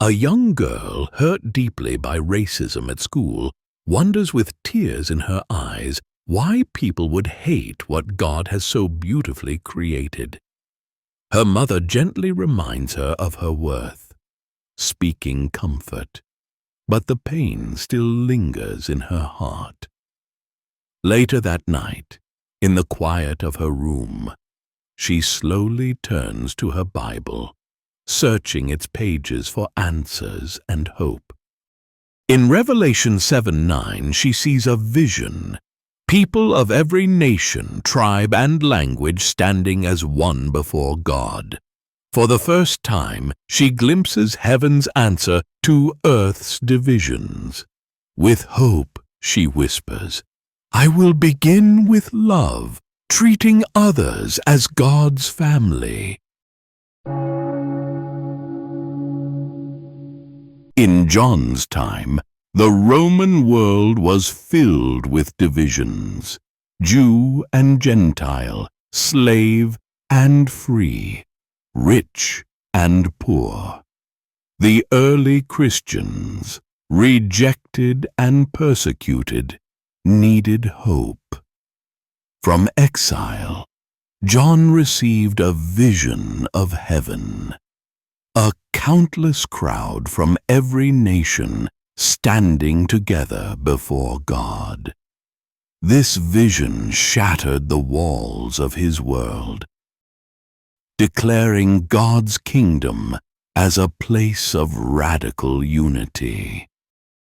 A young girl, hurt deeply by racism at school, wonders with tears in her eyes why people would hate what God has so beautifully created. Her mother gently reminds her of her worth, speaking comfort, but the pain still lingers in her heart. Later that night, in the quiet of her room, she slowly turns to her Bible, searching its pages for answers and hope. In Revelation 7:9, she sees a vision, people of every nation, tribe, and language standing as one before God. For the first time, she glimpses heaven's answer to earth's divisions. With hope, she whispers, "I will begin with love, treating others as God's family." In John's time, the Roman world was filled with divisions, Jew and Gentile, slave and free, rich and poor. The early Christians, rejected and persecuted, needed hope. From exile, John received a vision of heaven. A countless crowd from every nation standing together before God. This vision shattered the walls of his world, declaring God's kingdom as a place of radical unity.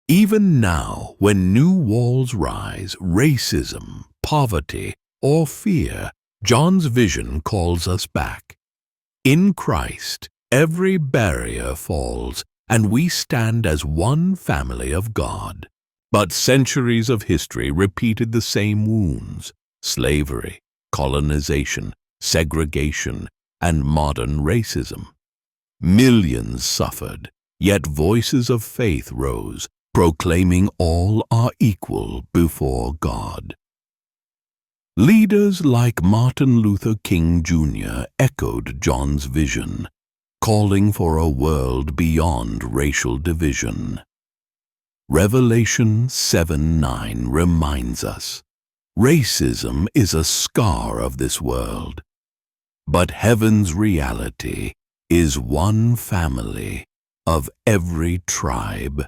Even now, when new walls rise, racism, poverty, or fear, John's vision calls us back. In Christ, every barrier falls, and we stand as one family of God. But centuries of history repeated the same wounds: slavery, colonization, segregation, and modern racism. Millions suffered, yet voices of faith rose, proclaiming all are equal before God. Leaders like Martin Luther King Jr. echoed John's vision, calling for a world beyond racial division. Revelation 7:9 reminds us, racism is a scar of this world, but heaven's reality is one family of every tribe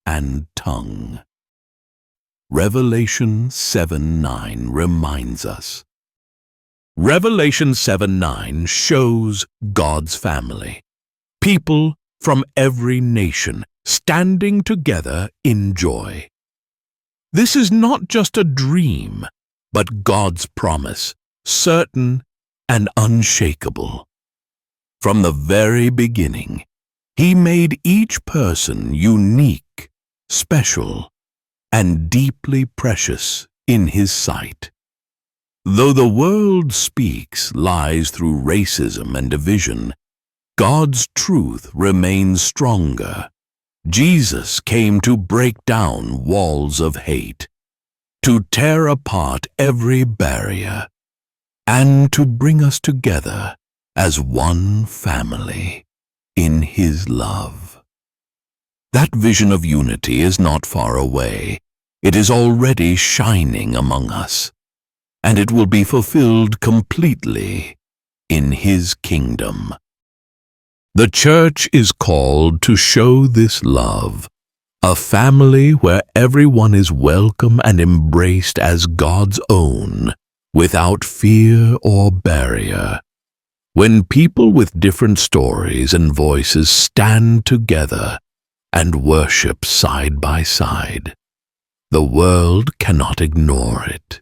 and tongue. Revelation 7:9 reminds us. Revelation 7:9 shows God's family, people from every nation standing together in joy. This is not just a dream, but God's promise, certain and unshakable. From the very beginning, He made each person unique, special, and deeply precious in His sight. Though the world speaks lies through racism and division, God's truth remains stronger. Jesus came to break down walls of hate, to tear apart every barrier, and to bring us together as one family in His love. That vision of unity is not far away. It is already shining among us, and it will be fulfilled completely in His kingdom. The church is called to show this love, a family where everyone is welcome and embraced as God's own, without fear or barrier. When people with different stories and voices stand together and worship side by side, the world cannot ignore it.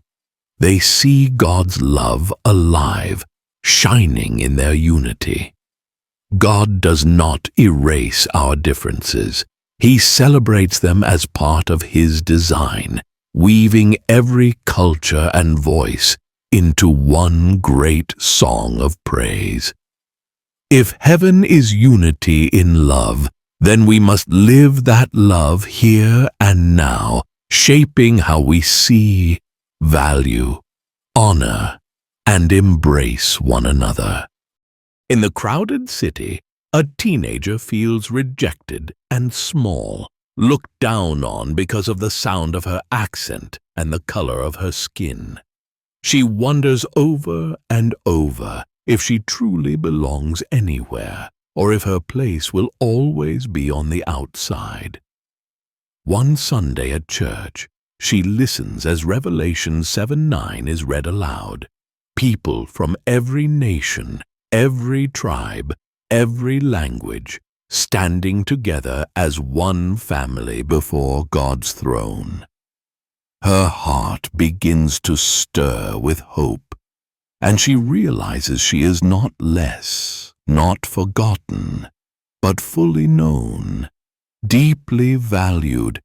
They see God's love alive, shining in their unity. God does not erase our differences. He celebrates them as part of His design, weaving every culture and voice into one great song of praise. If heaven is unity in love, then we must live that love here and now, shaping how we see, value, honor, and embrace one another. In the crowded city, A teenager feels rejected and small, looked down on because of the sound of her accent and the color of her skin. She wonders over and over if she truly belongs anywhere, or if her place will always be on the outside. One Sunday at church, she listens as Revelation 7:9 is read aloud. People from every nation, every tribe, every language, standing together as one family before God's throne. Her heart begins to stir with hope, and she realizes she is not less, not forgotten, but fully known, deeply valued,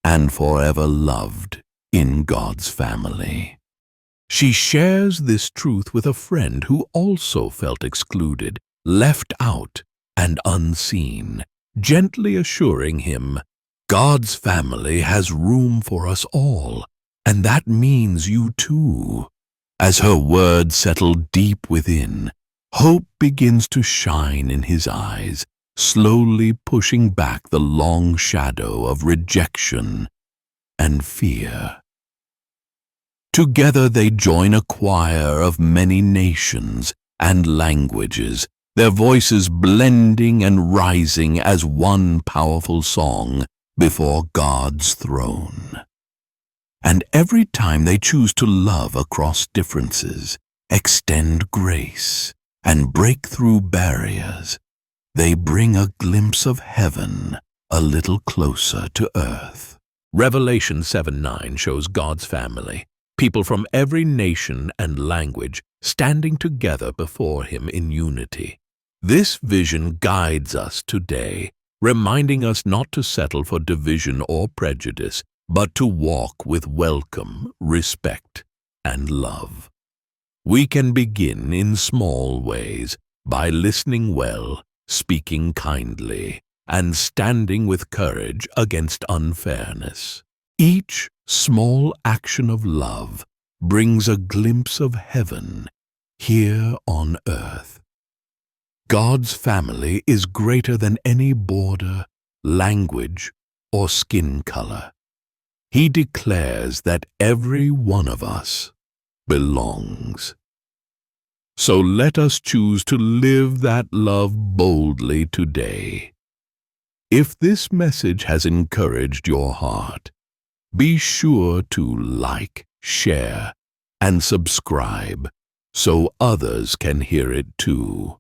and forever loved in God's family. She shares this truth with a friend who also felt excluded, left out, and unseen, gently assuring him, God's family has room for us all, and that means you too. As her words settle deep within, hope begins to shine in his eyes, slowly pushing back the long shadow of rejection and fear. Together they join a choir of many nations and languages, their voices blending and rising as one powerful song before God's throne. And every time they choose to love across differences, extend grace, and break through barriers, they bring a glimpse of heaven a little closer to earth. Revelation 7:9 shows God's family, people from every nation and language standing together before Him in unity. This vision guides us today, reminding us not to settle for division or prejudice, but to walk with welcome, respect, and love. We can begin in small ways by listening well, speaking kindly, and standing with courage against unfairness. Each small action of love brings a glimpse of heaven here on earth. God's family is greater than any border, language, or skin color. He declares that every one of us belongs. So let us choose to live that love boldly today. If this message has encouraged your heart, be sure to like, share, and subscribe so others can hear it too.